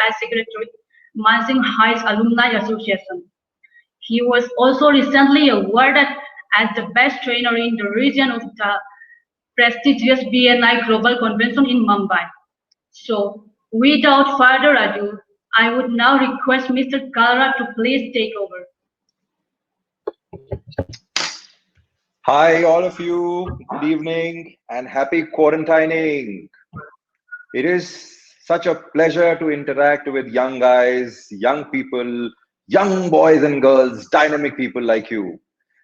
as secretary, Mansingh Heights Alumni Association. He was also recently awarded as the best trainer in the region of the prestigious BNI Global Convention in Mumbai. So, without further ado, I would now request Mr. Kalra to please take over. Hi, all of you. Good evening and happy quarantining. It is such a pleasure to interact with young guys, young people, young boys and girls, dynamic people like you.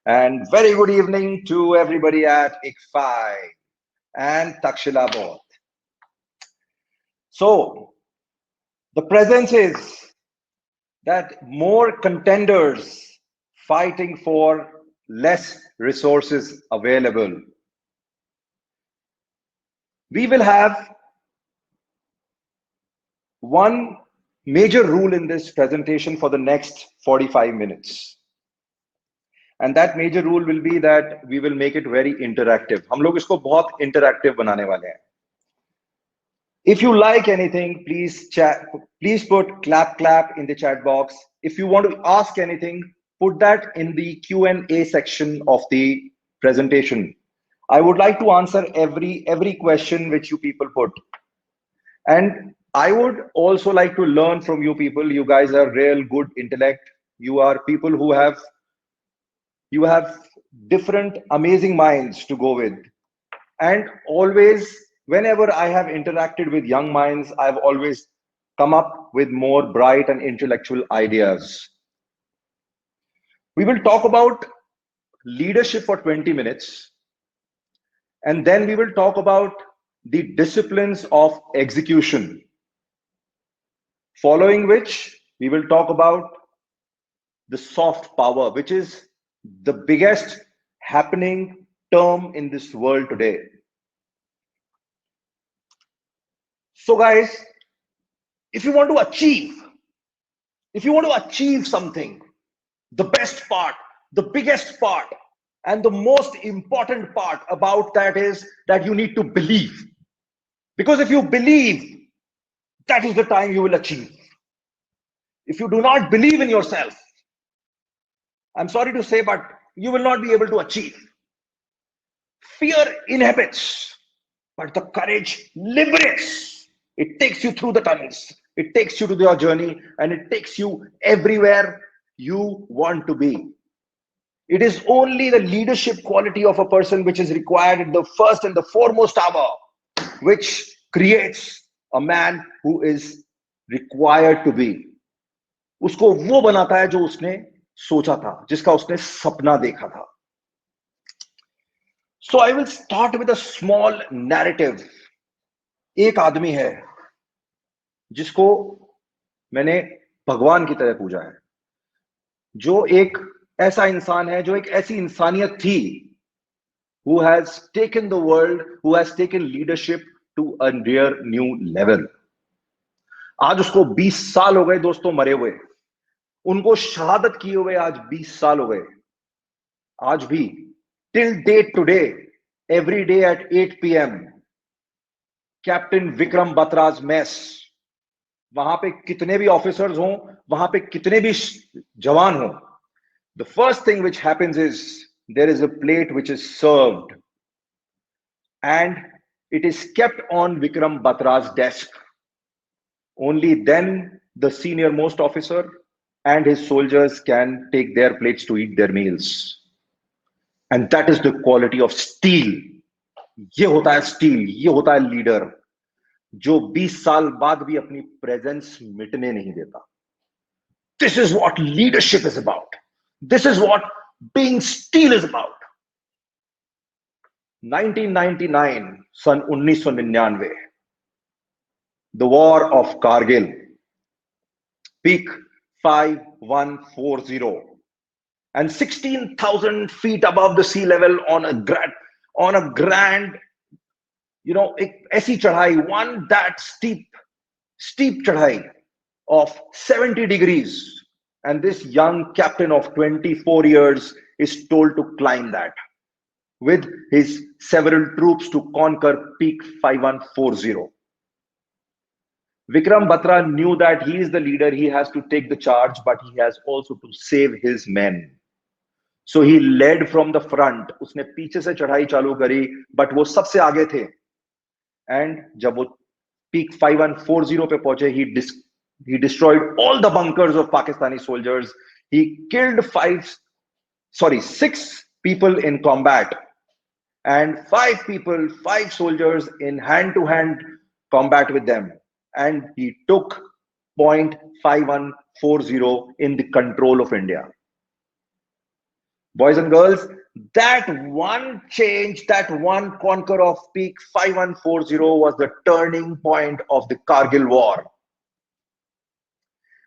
And very good evening to everybody at ICFI and Takshila both. So, the presence is that more contenders fighting for less resources available. We will have one major rule in this presentation for the next 45 minutes. And that major rule will be that we will make it very interactive. हम लोग इसको बहुत interactive बनाने वाले हैं. If you like anything, please chat, please put clap in the chat box. If you want to ask anything, put that in the Q&A section of the presentation. I would like to answer every question which you people put. And I would also like to learn from you people. You guys are real good intellect. You are people who have different amazing minds to go with. And always, whenever I have interacted with young minds, I've always come up with more bright and intellectual ideas. We will talk about leadership for 20 minutes. And then we will talk about the disciplines of execution. Following which, we will talk about the soft power, which is the biggest happening term in this world today. So guys, if you want to achieve something, the best part, the biggest part, and the most important part about that is that you need to believe. Because if you believe, that is the time you will achieve. If you do not believe in yourself, I'm sorry to say, but you will not be able to achieve. Fear inhibits, but the courage liberates. It takes you through the tunnels. It takes you to your journey, and it takes you everywhere you want to be. It is only the leadership quality of a person which is required in the first and the foremost hour, which creates a man who is required to be. उसको वो बनाता है जो उसने सोचा था, जिसका उसने सपना देखा था. So I will start with a small narrative. एक आदमी है जिसको मैंने भगवान की तरह पूजा है, जो एक ऐसा इंसान है, जो एक ऐसी इंसानियत थी, who has taken the world, who has taken leadership to a rare new level. आज उसको 20 साल हो गए दोस्तों मरे हुए, उनको शहादत किए हुए आज 20 साल हो गए. आज भी till date today, every day at 8 PM, captain Vikram Batra's mess, वहां पे कितने भी ऑफिसर्स हों, वहां पे कितने भी जवान हों, the first thing which happens is there is a plate which is served and it is kept on Vikram Batra's desk. Only then the senior most officer and his soldiers can take their plates to eat their meals. And that is the quality of steel. ये होता है steel, ये होता है leader, जो 20 साल बाद भी अपनी presence मिटने नहीं देता. This is what leadership is about. This is what being steel is about. 1999, sun 1999, the war of Kargil, peak 5140, and 16,000 feet above the sea level on a grand, you know, ऐसी चढ़ाई, one that steep चढ़ाई of 70 degrees. And this young captain of 24 years is told to climb that with his several troops to conquer peak 5140. Vikram Batra knew that he is the leader, he has to take the charge, but he has also to save his men. So he led from the front. उसने पीछे से चढ़ाई चालू करी, but वो सबसे आगे थे. And जब वो peak 5140 पे पहुंचे, he destroyed all the bunkers of Pakistani soldiers. He killed 6 people in combat and 5 soldiers in hand-to-hand combat with them. And he took point 5140 in the control of India. Boys and girls, that one change, that one conquer of peak 5140 was the turning point of the Kargil war.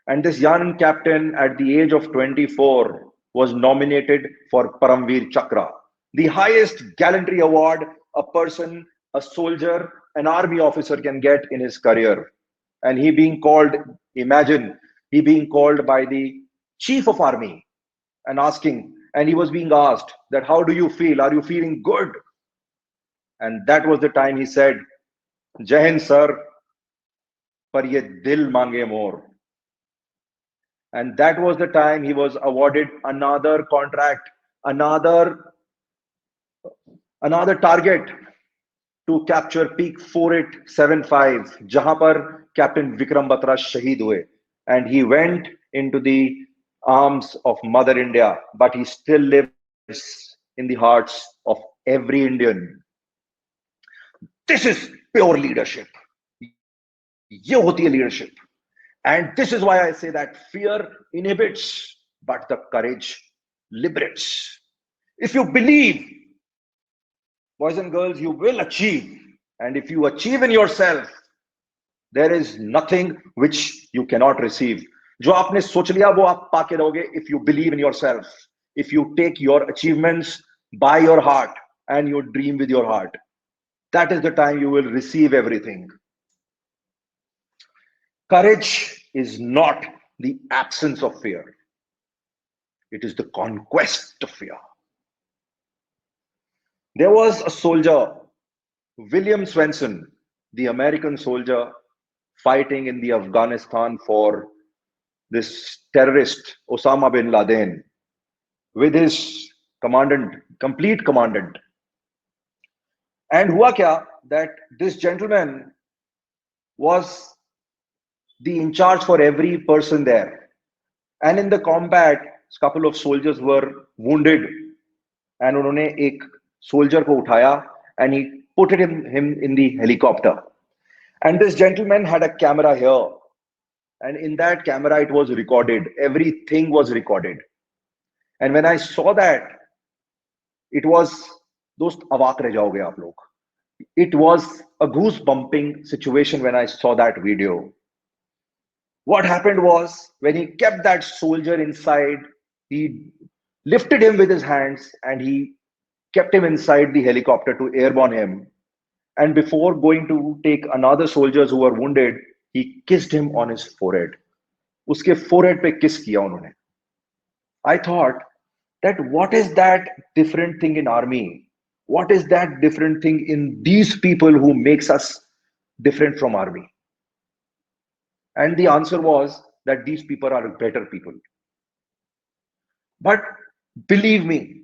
And this young captain at the age of 24 was nominated for Paramveer Chakra, the highest gallantry award a soldier, an army officer can get in his career. And imagine he being called by the chief of army and he was being asked that, how do you feel? Are you feeling good? And that was the time he said, Jai Hind, sir, par ye dil mange more. And that was the time he was awarded another contract, another target to capture peak 4875, jahan par Captain Vikram Batra shaheed hue. And he went into the arms of Mother India, but he still lives in the hearts of every Indian. This is pure leadership. Ye hoti hai leadership. And this is why I say that fear inhibits, but the courage liberates. If you believe, boys and girls, you will achieve. And if you achieve in yourself, there is nothing which you cannot receive. जो आपने सोच लिया वो आप पाके रहोगे if you believe in yourself, if you take your achievements by your heart and your dream with your heart. That is the time you will receive everything. Courage is not the absence of fear. It is the conquest of fear. There was a soldier, William Swenson, the American soldier fighting in the Afghanistan for this terrorist Osama bin Laden with his complete commandant. And hua kya, that this gentleman was the in charge for every person there. And in the combat, a couple of soldiers were wounded, and unhone ek soldier ko uthaya and he put him in the helicopter. And this gentleman had a camera here, and in that camera it was recorded. Everything was recorded. And when I saw that, it was, dost awak reh jaoge aap log. It was a goose-bumping situation when I saw that video. What happened was, when he kept that soldier inside, he lifted him with his hands and he kept him inside the helicopter to airborne him. And before going to take another soldiers who were wounded, he kissed him on his forehead. Uske forehead pe kiss kiya unhone. I thought that what is that different thing in army? What is that different thing in these people who makes us different from army? And the answer was that these people are better people. But believe me,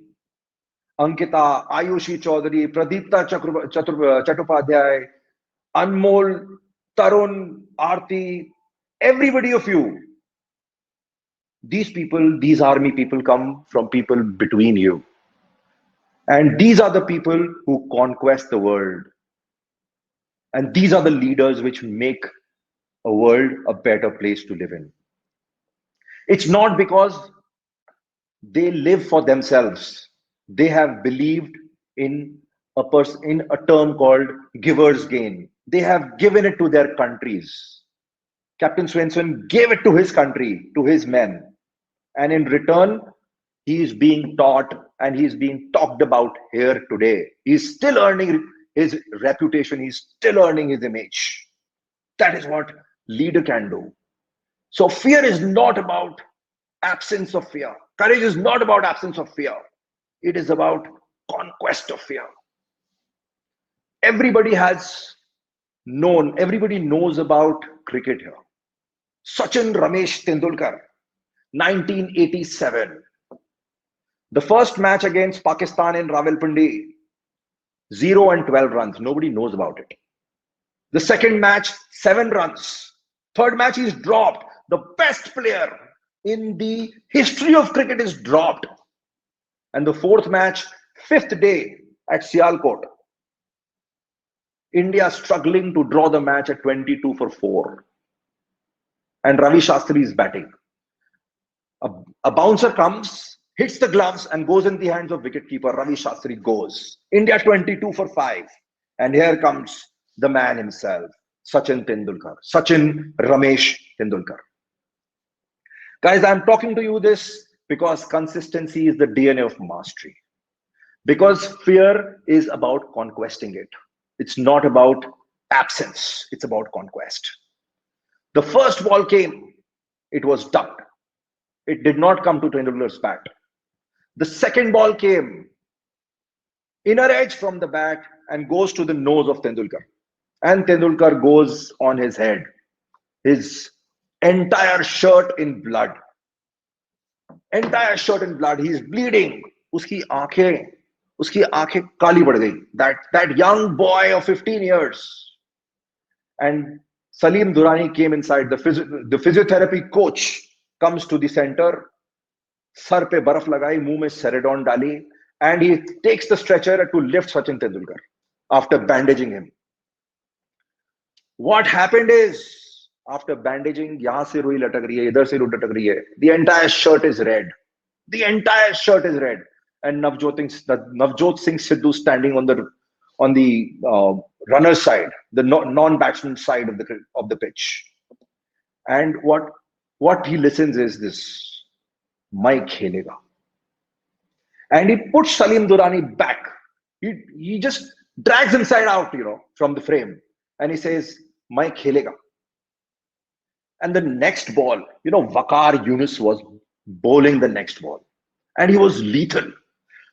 Ankita, Ayushi Chaudhary, Pradipta Chattopadhyay, Anmol, Tarun, Aarti, everybody of you, these people, these army people come from people between you. And these are the people who conquest the world. And these are the leaders which make a world a better place to live in. It's not because they live for themselves. They have believed in a term called giver's gain. They have given it to their countries. Captain Swenson gave it to his country, to his men. And in return, he is being taught and he is being talked about here today. He's still earning his reputation. He's still earning his image. That is what leader can do. So fear is not about absence of fear. Courage is not about absence of fear. It is about conquest of fear. Everybody has known, everybody knows about cricket here. Sachin Ramesh Tendulkar, 1987. The first match against Pakistan in Rawalpindi, 0 and 12 runs. Nobody knows about it. The second match, 7 runs. Third match is dropped. The best player in the history of cricket is dropped. And the fourth match, 5th day at Sialkot. India struggling to draw the match at 22 for 4. And Ravi Shastri is batting. A bouncer comes, hits the gloves and goes in the hands of wicketkeeper. Ravi Shastri goes. India 22 for 5. And here comes the man himself, Sachin Tendulkar. Sachin Ramesh Tendulkar. Guys, I'm talking to you this because consistency is the DNA of mastery. Because fear is about conquesting it. It's not about absence. It's about conquest. The first ball came. It was ducked. It did not come to Tendulkar's bat. The second ball came. Inner edge from the bat and goes to the nose of Tendulkar. And Tendulkar goes on his head. His entire shirt in blood. Entire shirt in blood. He is bleeding. Uski aankheं kali pad gayi. That young boy of 15 years. And Salim Durrani came inside. The physiotherapy coach comes to the center. Sar pe barf lagai, muh mein Ceridon dali. And he takes the stretcher to lift Sachin Tendulkar after bandaging him. What happened is, after bandaging, yahan se rui latak rahi hai, idhar se rui latak rahi hai. The entire shirt is red. The entire shirt is red. And Navjot Singh Sidhu standing on the runner's side, the non-batsman side of the pitch. And what he listens is this: "Mai khelega." And he puts Salim Durrani back. He just drags him side out, from the frame. And he says, "Mai khelega." And the next ball, Waqar Younis was bowling the next ball. And he was lethal.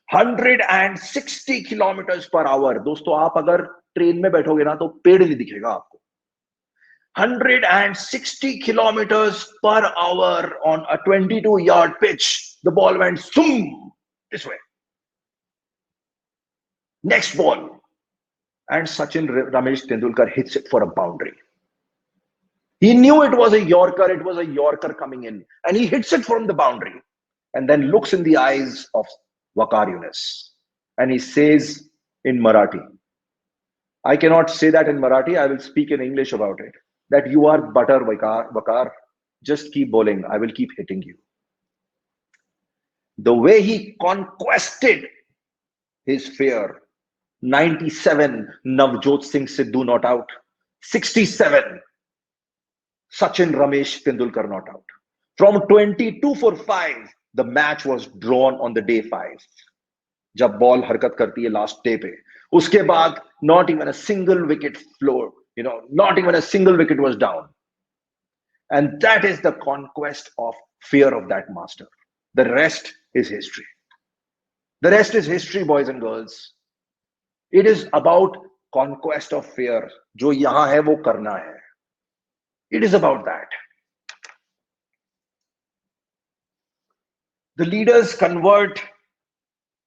160 kilometers per hour. दोस्तों, आप अगर train में बैठोगे ना तो पेड़ नहीं दिखेगा आपको. 160 kilometers per hour on a 22-yard pitch. The ball went zoom this way. Next ball. And Sachin Ramesh Tendulkar hits it for a boundary. He knew it was a Yorker. It was a Yorker coming in. And he hits it from the boundary. And then looks in the eyes of Waqar Younis. And he says in Marathi, I cannot say that in Marathi. I will speak in English about it. That you are butter, Waqar. Just keep bowling. I will keep hitting you. The way he conquested his fear. 97, Navjot Singh Sidhu not out. 67, Sachin Ramesh Tendulkar not out. From 22 for 5, the match was drawn on the day 5. जब ball हरकत करती है last day पे, उसके बाद not even a single wicket flowed. Not even a single wicket was down. And that is the conquest of fear of that master. The rest is history. The rest is history, boys and girls. It is about conquest of fear. जो यहाँ है वो करना है. It is about that. The leaders convert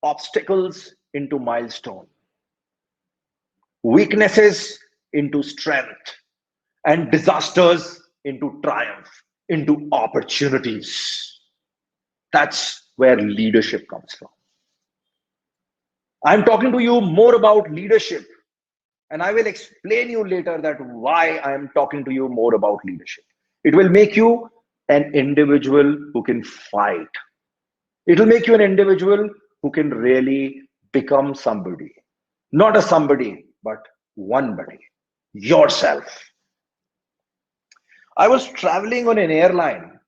obstacles into milestone, weaknesses into strength, and disasters into triumph, into opportunities. That's where leadership comes from. I'm talking to you more about leadership, and I will explain you later that why I am talking to you more about leadership. It will make you an individual who can fight. It will make you an individual who can really become somebody. Not a somebody, but one body. Yourself. I was traveling on an airline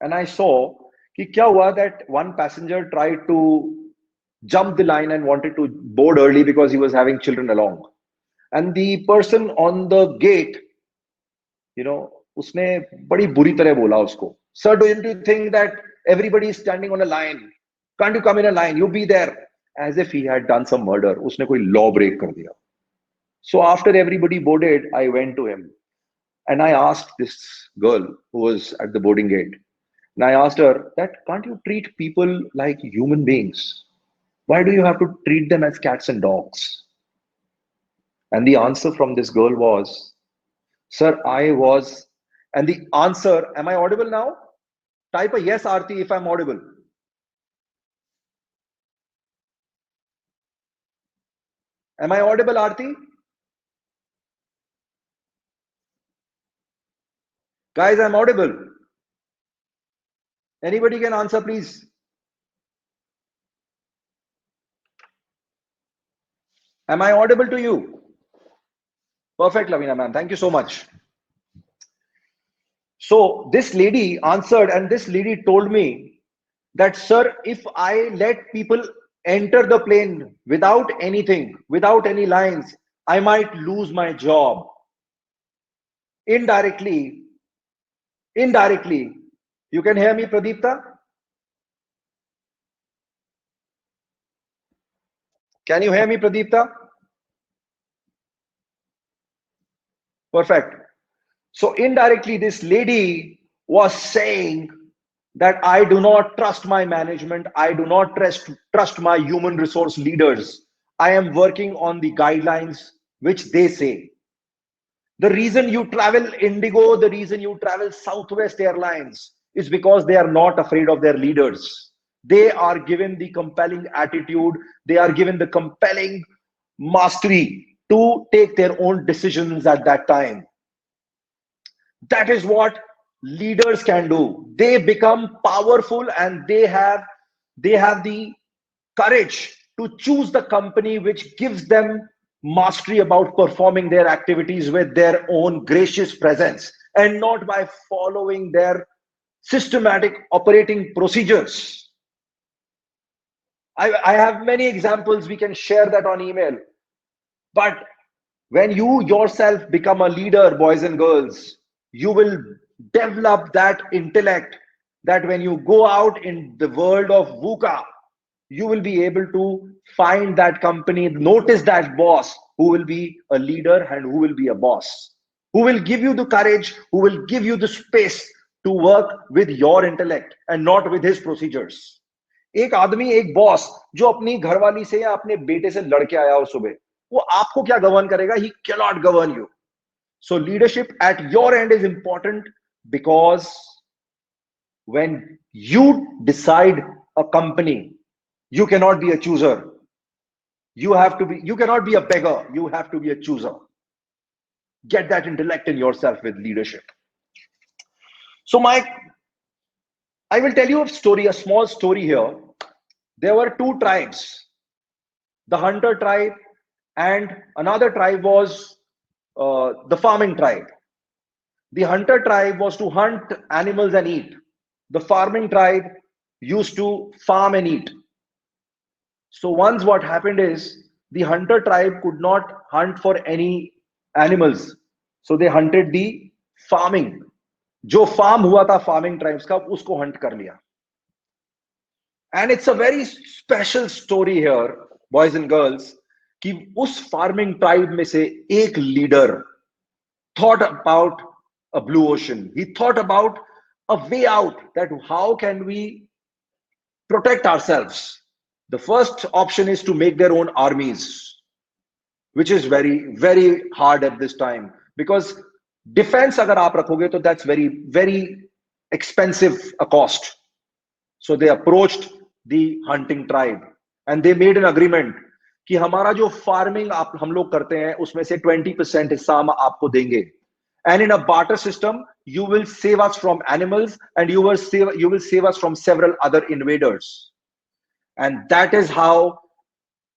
and I saw कि क्या हुआ that one passenger tried to jump the line and wanted to board early because he was having children along. And the person on the gate, उसने बड़ी बुरी तरह बोला उसको, "Sir, don't you think that everybody is standing on a line? Can't you come in a line? You be there." As if he had done some murder. उसने कोई law break कर दिया. So after everybody boarded, I went to him and I asked this girl who was at the boarding gate, and I asked her that can't you treat people like human beings? Why do you have to treat them as cats and dogs? And the answer from this girl was, Sir, I was, and the answer, am I audible now? Type a yes, Aarti, if I'm audible. Am I audible, Aarti? Guys, I'm audible. Anybody can answer, please. Am I audible to you? Perfect, Lavina ma'am. Thank you so much. So this lady answered, and this lady told me that, sir, if I let people enter the plane without anything, without any lines, I might lose my job. Indirectly, indirectly. You can hear me, Pradeepta? Can you hear me, Pradeepta? Perfect. So indirectly, this lady was saying that I do not trust my management. I do not trust my human resource leaders. I am working on the guidelines which they say. The reason you travel Indigo, the reason you travel Southwest Airlines is because they are not afraid of their leaders. They are given the compelling attitude, they are given the compelling mastery to take their own decisions at that time. That is what leaders can do. They become powerful and they have the courage to choose the company which gives them mastery about performing their activities with their own gracious presence and not by following their systematic operating procedures. I have many examples. We can share that on email. But when you yourself become a leader, boys and girls, you will develop that intellect that when you go out in the world of VUCA, you will be able to find that company, notice that boss who will be a leader and who will be a boss, who will give you the courage, who will give you the space to work with your intellect and not with his procedures. एक आदमी एक boss जो अपनी घरवाली से या अपने बेटे से लड़के आया हो सुबह, वो आपको क्या गवर्न करेगा? He cannot govern you. So leadership at your end is important because when you decide a company, you cannot be a chooser. You cannot be a beggar. You have to be a chooser. Get that intellect in yourself with leadership. So I will tell you a story, a small story here. There were two tribes, the hunter tribe and another tribe was the farming tribe. The hunter tribe was to hunt animals and eat. The farming tribe used to farm and eat. So once what happened is the hunter tribe could not hunt for any animals. So they hunted the farming. जो farm हुआ था farming tribes का उसको hunt कर लिया. And it's a very special story here, boys and girls, कि उस farming tribe में से एक leader thought about a blue ocean. He thought about a way out, that how can we protect ourselves. The first option is to make their own armies, which is very, very hard at this time because defense agar aap rakhoge, to that's very, very expensive a cost. So they approached the hunting tribe and they made an agreement कि हमारा जो farming आप हम लोग करते हैं उसमें से 20% हिस्सा हम आपको देंगे. And in a barter system, you will save us from animals and you will save us from several other invaders. And that is how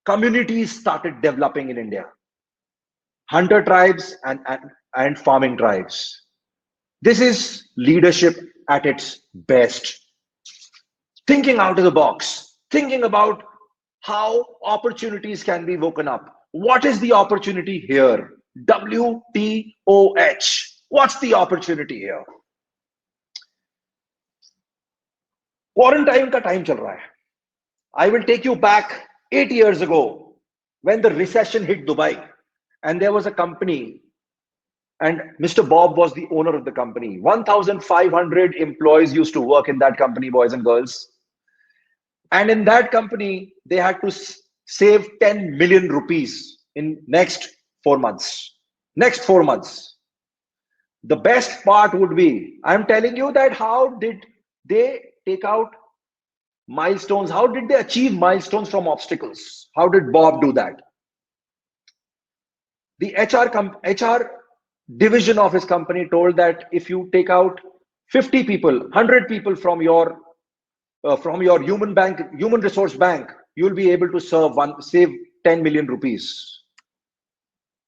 communities started developing in India. Hunter tribes and farming tribes. This is leadership at its best. Thinking out of the box, thinking about how opportunities can be woken up. What is the opportunity here? WTOH. What's the opportunity here? Quarantine का time चल रहा है. I will take you back 8 years ago when the recession hit Dubai. and there was a company, and Mr. Bob was the owner of the company. 1,500 employees used to work in that company, boys and girls. And in that company, they had to save 10 million rupees in next 4 months. Next 4 months. The best part would be, I'm telling you that how did they take out milestones? How did they achieve milestones from obstacles? How did Bob do that? The HR division of his company told that if you take out 50 people, 100 people from your human resource bank, you'll be able to save 10 million rupees.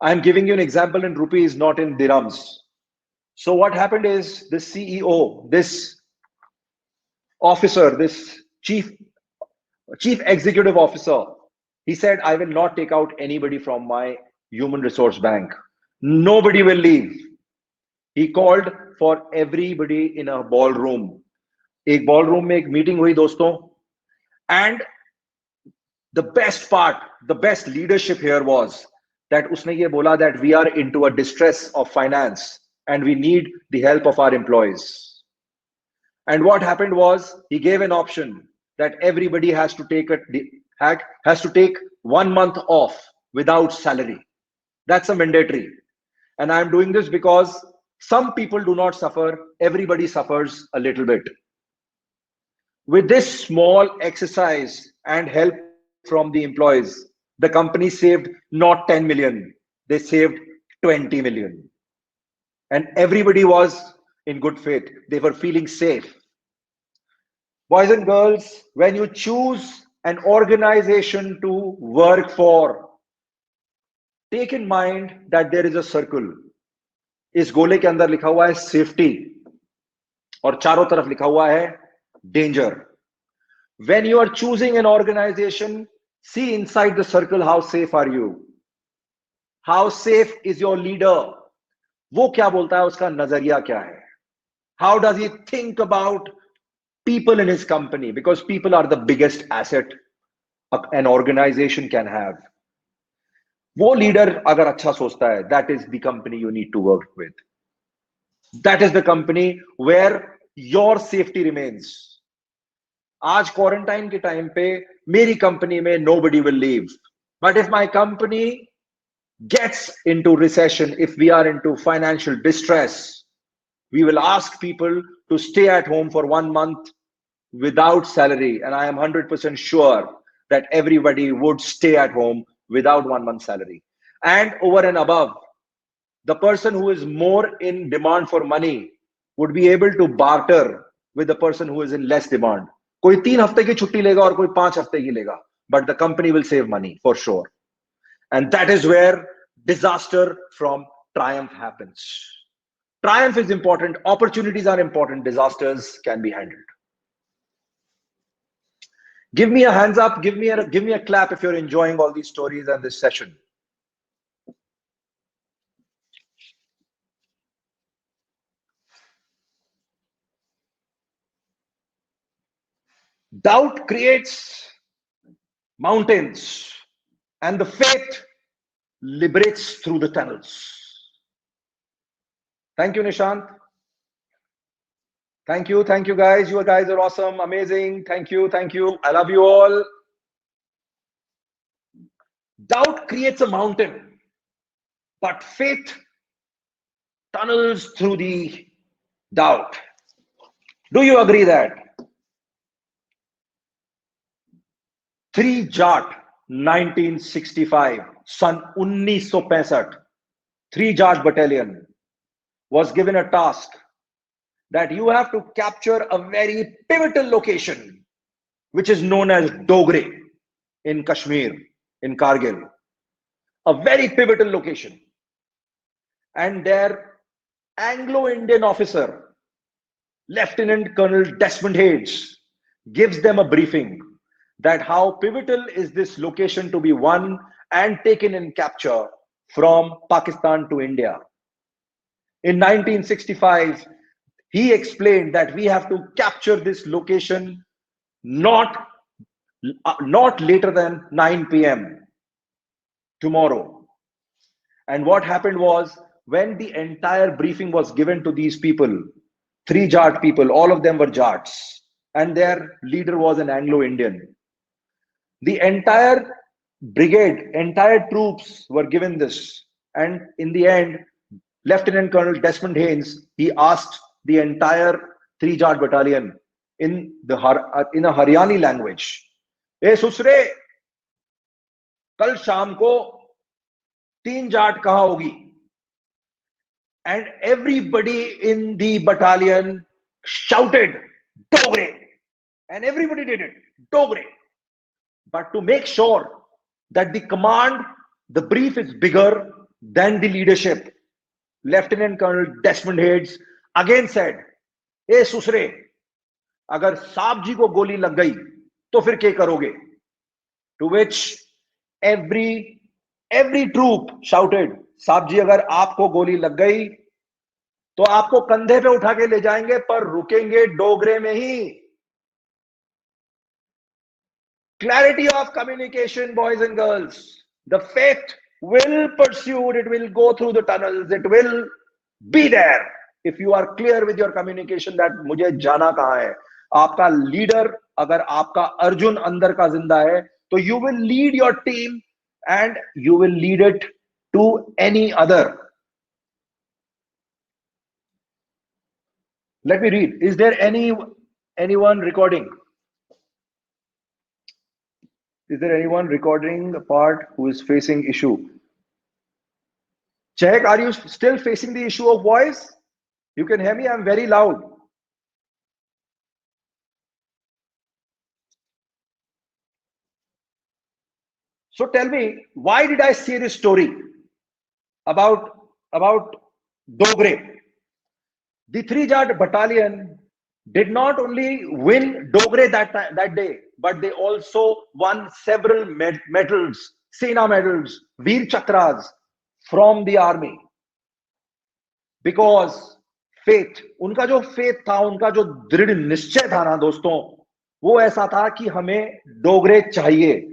I'm giving you an example in rupees, not in dirhams. So what happened is the CEO, this officer, this chief executive officer, he said, I will not take out anybody from my human resource bank. Nobody will leave. He called for everybody in a ballroom. एक ballroom में एक meeting हुई दोस्तों. And the best part, the best leadership here was that उसने ये बोला that we are into a distress of finance and we need the help of our employees. And what happened was he gave an option that everybody has to take 1 month off without salary. That's a mandatory. And I'm doing this because some people do not suffer. Everybody suffers a little bit. With this small exercise and help from the employees, the company saved not 10 million, they saved 20 million. And everybody was in good faith. They were feeling safe. Boys and girls, when you choose an organization to work for, take in mind that there is a circle. इस गोले के अंदर लिखा हुआ है safety और चारों तरफ लिखा हुआ है danger. When you are choosing an organization, see inside the circle, how safe are you? How safe is your leader? वो क्या बोलता है, उसका नजरिया क्या है? How does he think about people in his company? Because people are the biggest asset an organization can have. वो leader अगर अच्छा सोचता है, that is the company you need to work with. That is the company where your safety remains. आज quarantine के time पे मेरी company में nobody will leave. But if my company gets into recession, if we are into financial distress, we will ask people to stay at home for 1 month without salary. And I am 100% sure that everybody would stay at home without 1 month salary. And over and above, the person who is more in demand for money would be able to barter with the person who is in less demand. कोई 3 हफ्ते की छुट्टी लेगा और कोई 5 हफ्ते की लेगा, but the company will save money for sure. And that is where disaster from triumph happens. Triumph is important, opportunities are important, disasters can be handled. Give me a hands up, give me a clap if you're enjoying all these stories and this session. Doubt creates mountains, and the faith liberates through the tunnels. Thank you, Nishant. Thank you guys. You guys are awesome, amazing. Thank you. I love you all. Doubt creates a mountain, but faith tunnels through the doubt. Do you agree that? 3 Jat 1965, sun 1965, 3 Jat Battalion was given a task that you have to capture a very pivotal location, which is known as Dogre in Kashmir, in Kargil. A very pivotal location. And their Anglo-Indian officer, Lieutenant Colonel Desmond Hayes, gives them a briefing that how pivotal is this location to be won and taken in capture from Pakistan to India. In 1965, he explained that we have to capture this location not later than 9 p.m. tomorrow. And what happened was, when the entire briefing was given to these people, 3 Jat people, all of them were Jats, and their leader was an Anglo-Indian. The entire brigade, entire troops were given this. And in the end, Lieutenant Colonel Desmond Haynes, he asked the entire 3 Jat battalion in a Haryani language, "Hey, Susre, कल शाम को 3 Jat कहाँ होगी?" And everybody in the battalion shouted, "Dogre!" And everybody did it, "Dogre!" But to make sure that the command, the brief is bigger than the leadership, Lieutenant Colonel Desmond Haynes again said, "Hey, Susre, अगर साहब जी को गोली लग गई तो फिर क्या करोगे?" To which every troop shouted, "साहब जी, अगर आपको गोली लग गई तो आपको कंधे पे उठा के ले जाएंगे, पर रुकेंगे डोगरे में ही." Clarity of communication, boys and girls. The faith will pursue, it will go through the tunnels, it will be there. If you are clear with your communication that मुझे जाना कहां है, आपका लीडर अगर आपका अर्जुन अंदर का जिंदा है, तो you will lead your team and you will lead it to any other. Let me read. Is there anyone recording? Is there anyone recording the part who is facing issue? Check, are you still facing the issue of voice? You can hear me, I'm very loud. So tell me, why did I say this story about Dogre? The 3 Jat battalion did not only win Dogre that day, but they also won several medals, Sena medals, Veer Chakras from the army. Because faith, उनका जो faith था, उनका जो दृढ़ निश्चय था ना दोस्तों, वो ऐसा था कि हमें डोगरे चाहिए.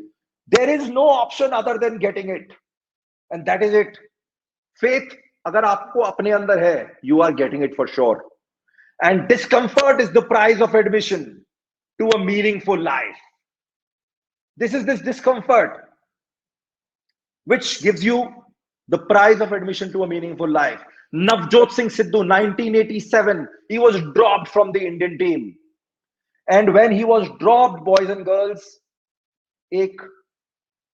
There is no option other than getting it, and that is it. Faith अगर आपको अपने अंदर है, you are getting it for sure. And discomfort is the price of admission to a meaningful life. This is this discomfort which gives you the price of admission to a meaningful life. Navjot Singh Sidhu, 1987, he was dropped from the Indian team. And when he was dropped, boys and girls, एक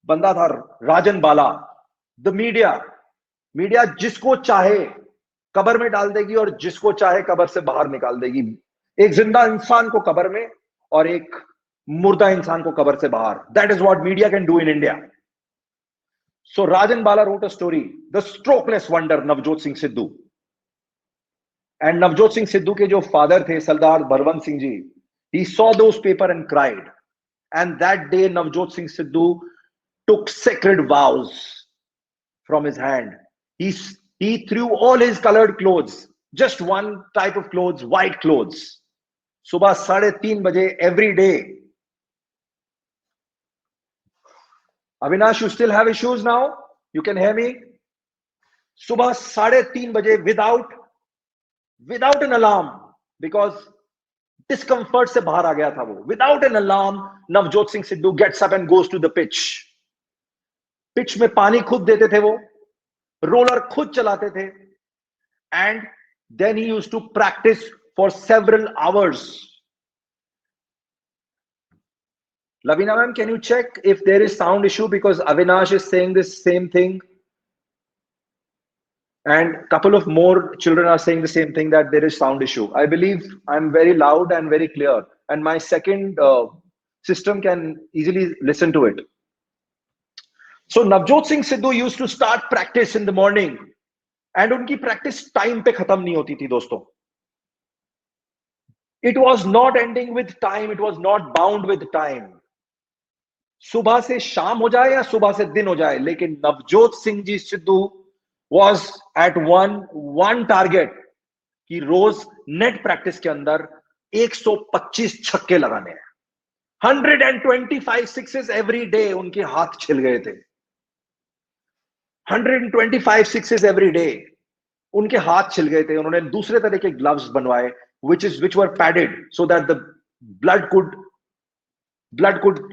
बंदा था राजन बाला. The media जिसको चाहे कब्र में डाल देगी और जिसको चाहे कब्र से बाहर निकाल देगी. एक जिंदा इंसान को कब्र में और एक मुर्दा इंसान को कब्र से बाहर. That is what media can do in India. So Rajan Bala wrote a story, The Strokeless Wonder, Navjot Singh Sidhu. And Navjot Singh Sidhu ke jo father the, Sardar Bharwant Singh ji, he saw those paper and cried. And that day Navjot Singh Sidhu took sacred vows from his hand. He threw all his colored clothes, just one type of clothes, white clothes. Subah 3:30 baje every day. Avinash, you still have issues now? You can hear me? Subah 3:30 baje without an alarm, because discomfort se bahar aa gaya tha wo. Without an alarm, Navjot Singh Sidhu gets up and goes to the pitch. Pitch mein pani khud dete the wo, roller khud chalate the, and then he used to practice for several hours. Lavina ma'am, can you check if there is sound issue, because Avinash is saying this same thing, and a couple of more children are saying the same thing, that there is sound issue. I believe I'm very loud and very clear, and my second system can easily listen to it. So Navjot Singh Sidhu used to start practice in the morning, and unki practice time pe khatam nahi hoti thi doston. It was not ending with time, it was not bound with time. सुबह से शाम हो जाए या सुबह से दिन हो जाए, लेकिन Navjot Singh ji Sidhu was at one target कि रोज नेट प्रैक्टिस के अंदर 125 छक्के लगाने हैं. 125 सिक्सेस एवरी डे उनके हाथ छिल गए थे. 125 sixes every day. उनके हाथ छिल गए थे, उन्होंने दूसरे तरह के ग्लव्स बनवाए, which were padded so that the blood could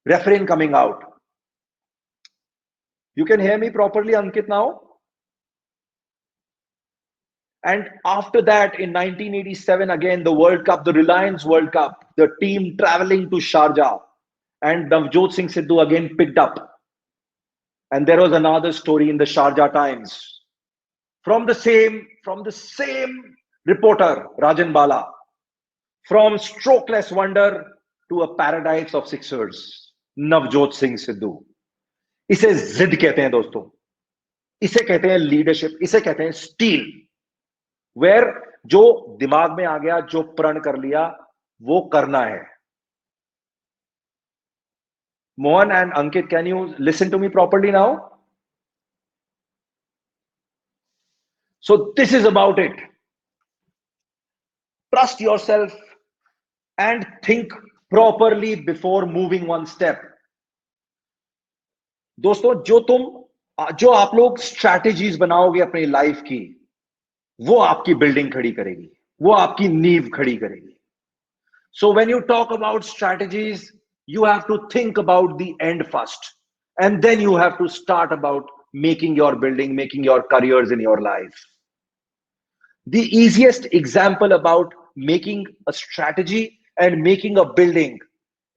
refrain coming out. You can hear me properly, Ankit, now? And after that, in 1987, again, the World Cup, the Reliance World Cup, the team traveling to Sharjah, and Navjot Singh Sidhu again picked up. And there was another story in the Sharjah Times from the same reporter, Rajan Bala, from strokeless wonder to a paradise of sixers, Navjot Singh Sidhu. इसे जिद कहते हैं दोस्तों, इसे कहते हैं leadership, इसे कहते हैं स्टील, वेयर जो दिमाग में आ गया, जो प्रण कर लिया, वो करना है. Mohan and Ankit, can you listen to me properly now? So this is about it. Trust yourself and think properly before moving one step. दोस्तों, जो आप लोग स्ट्रैटेजीज बनाओगे अपनी लाइफ की, वो आपकी बिल्डिंग खड़ी करेगी, वो आपकी नींव खड़ी करेगी. So when you talk about strategies, you have to think about the end first, and then you have to start about making your building, making your careers in your life. The easiest example about making a strategy and making a building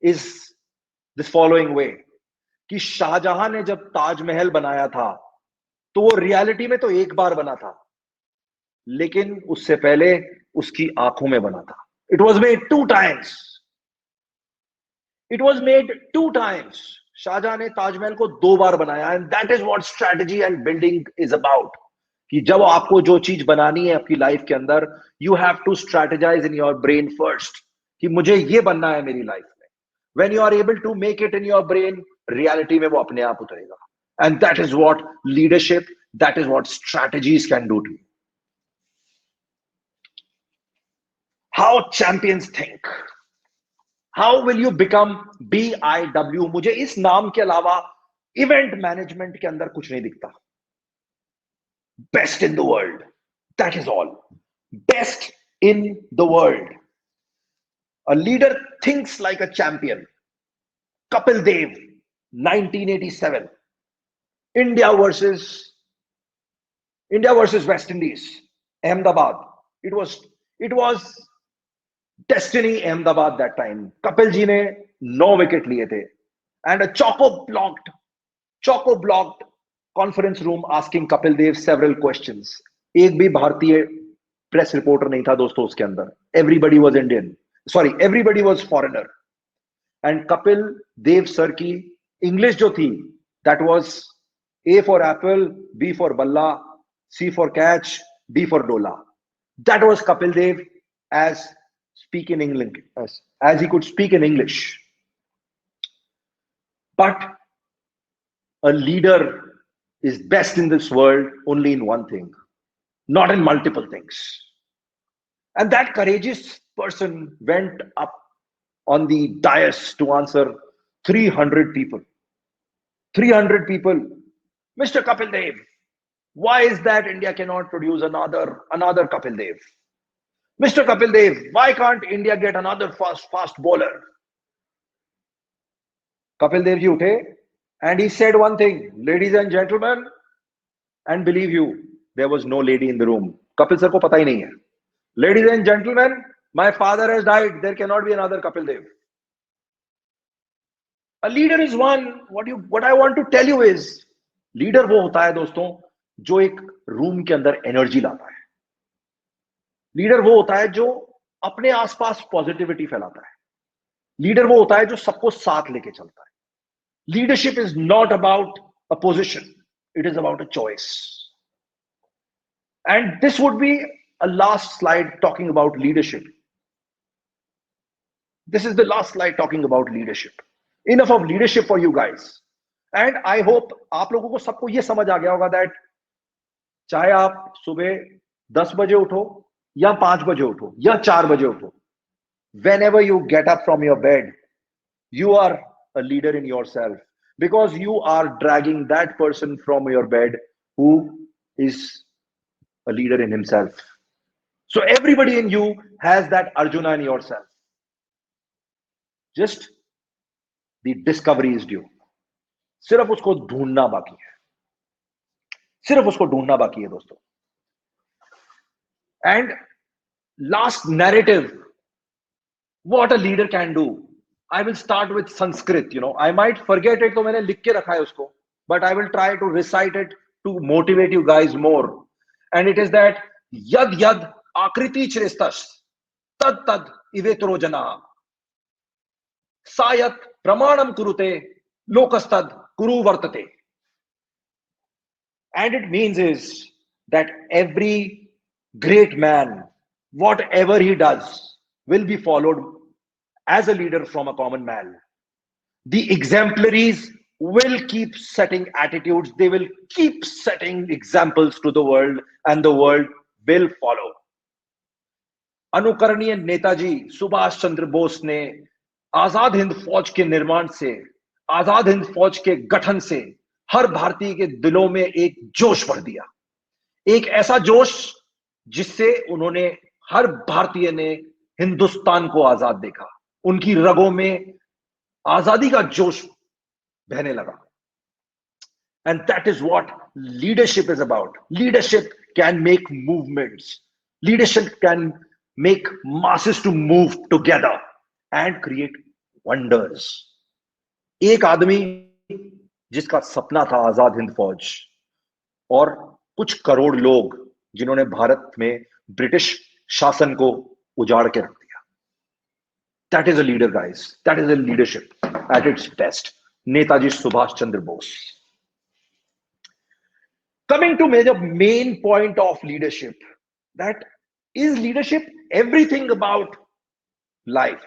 is this following way. कि शाहजहां ने जब ताजमहल बनाया था, तो वो reality में तो एक बार बना था, लेकिन उससे पहले उसकी आंखों में बना था. It was made 2 times. It was made 2 times. Shahjahan ने ताजमहल को 2 बार बनाया, and that is what strategy and building is about. कि जब आपको जो चीज बनानी है आपकी लाइफ के अंदर, you have to strategize in your brain first. कि मुझे ये बनना है मेरी लाइफ में. When you are able to make it in your brain, reality में वो अपने आप उतरेगा. And that is what leadership, that is what strategies can do to you. How champions think. How will you become BIW? मुझे इस नाम के अलावा इवेंट मैनेजमेंट के अंदर कुछ नहीं दिखता. Best in the world. That is all. Best in the world. A leader thinks like a champion. Kapil Dev, 1987. India versus West Indies, Ahmedabad. It was destiny Ahmedabad that time. Kapil ji ne 9 wicket liye the, and a choco blocked conference room asking Kapil Dev several questions. एक भी भारतीय press reporter नहीं था दोस्तों उसके अंदर. Everybody was Indian. Sorry, everybody was foreigner. And Kapil Dev sir की English जो थी, that was A for apple, B for balla, C for catch, D for dola. That was Kapil Dev as he could speak in English. But a leader is best in this world only in one thing, not in multiple things. And that courageous person went up on the dais to answer 300 people. 300 people. Mr. Kapil Dev, why is that India cannot produce another Kapil Dev? Mr. Kapil Dev, why can't India get another fast bowler? Kapil Dev ji uthe, and he said one thing, ladies and gentlemen, and believe you, there was no lady in the room. Kapil sir ko pata hi nahi hai. Ladies and gentlemen, my father has died. There cannot be another Kapil Dev. A leader is one. What I want to tell you is, leader वो होता है दोस्तों जो एक room के अंदर energy लाता है. लीडर वो होता है जो अपने आसपास पॉजिटिविटी फैलाता है. लीडर वो होता है जो सबको साथ लेके चलता है. Leadership is not about a position, it is about a choice. And this would be a last slide talking about leadership. This is the last slide talking about leadership. Enough of leadership for you guys. And I hope आप लोगों को सबको ये समझ आ गया होगा that चाहे आप सुबह 10 बजे उठो या 5 बजे उठो या 4 बजे उठो, whenever you get up from your bed, you are a leader in yourself. because you are dragging that person from your bed who is a leader in himself. So everybody in you has that Arjuna in yourself. Just the discovery is due. सिर्फ उसको ढूंढना बाकी है, सिर्फ उसको ढूंढना बाकी है दोस्तों. And last narrative, what a leader can do. I will start with Sanskrit. I might forget it, तो मैंने लिख के रखा है उसको, but I will try to recite it to motivate you guys more. And it is that yad yad akriti chrestas tad tad ivetro jana sayat pramanam kurute lokastad kuru vartate. And it means is that every great man, whatever he does, will be followed as a leader from a common man. The exemplaries will keep setting attitudes, they will keep setting examples to the world, and the world will follow. अनुकरणीय नेताजी सुभाष चंद्र बोस ने आजाद हिंद फौज के निर्माण से, आजाद हिंद फौज के गठन से हर भारतीय के दिलों में एक जोश भर दिया. एक ऐसा जोश जिससे उन्होंने, हर भारतीय ने हिंदुस्तान को आजाद देखा. उनकी रगों में आजादी का जोश बहने लगा. And that is what leadership is about. Leadership can make movements. Leadership can make masses to move together and create wonders. एक आदमी जिसका सपना था आजाद हिंद फौज, और कुछ करोड़ लोग जिन्होंने भारत में ब्रिटिश शासन को उजाड़ के रख दिया. That is a leader, guys. That is a leadership at its best. Netaji Subhash Chandra Bose. Coming to the main point of leadership, that is leadership everything about life?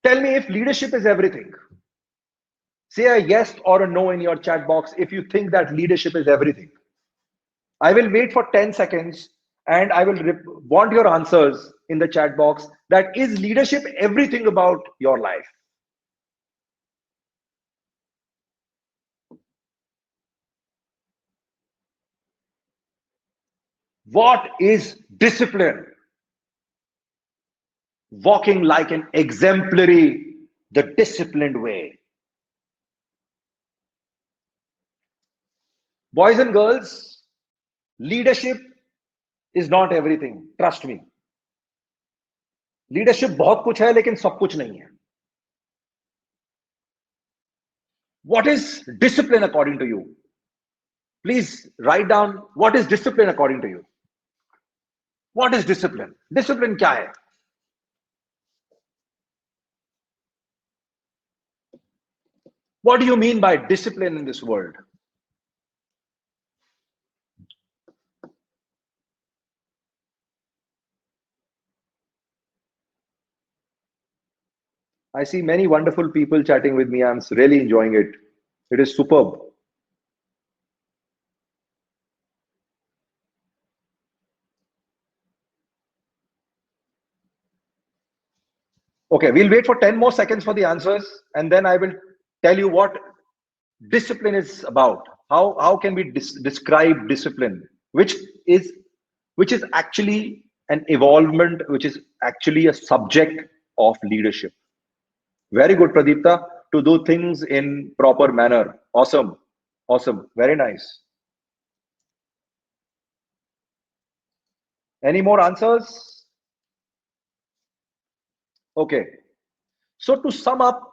Tell me if leadership is everything. Say a yes or a no in your chat box if you think that leadership is everything. I will wait for 10 seconds and I will want your answers in the chat box. That is leadership everything about your life? What is discipline? Walking like an exemplary, the disciplined way. Boys and girls, leadership is not everything. Trust me. Leadership बहुत कुछ है लेकिन सब कुछ नहीं है. What is discipline according to you? Please write down what is discipline according to you. What is discipline? Discipline क्या है? What do you mean by discipline in this world? I see many wonderful people chatting with me. I'm really enjoying it. It is superb. Okay, we'll wait for 10 more seconds for the answers, and then I will tell you what discipline is about. How can we describe discipline, which is actually an evolvement, which is actually a subject of leadership. Very good, Pradeepta, to do things in proper manner. Awesome. Awesome. Very nice. Any more answers? Okay. So to sum up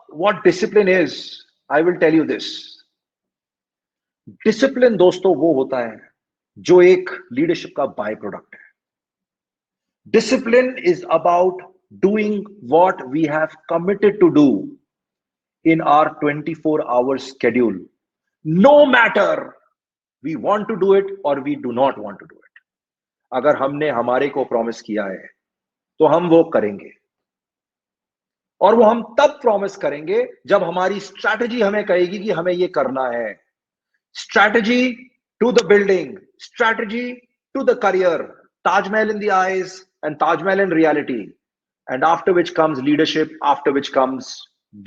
what discipline is, I will tell you this. Discipline, दोस्तों, वो होता है जो एक leadership का by product है. Discipline is about doing what we have committed to do in our 24-hour schedule, no matter we want to do it or we do not want to do it. अगर हमने हमारे को promise किया है तो हम वो करेंगे, और वो हम तब प्रॉमिस करेंगे जब हमारी स्ट्रैटेजी हमें कहेगी कि हमें ये करना है. Strategy to the building, strategy to the career, Taj Mahal in the eyes and Taj Mahal in reality. and after which comes leadership, after which comes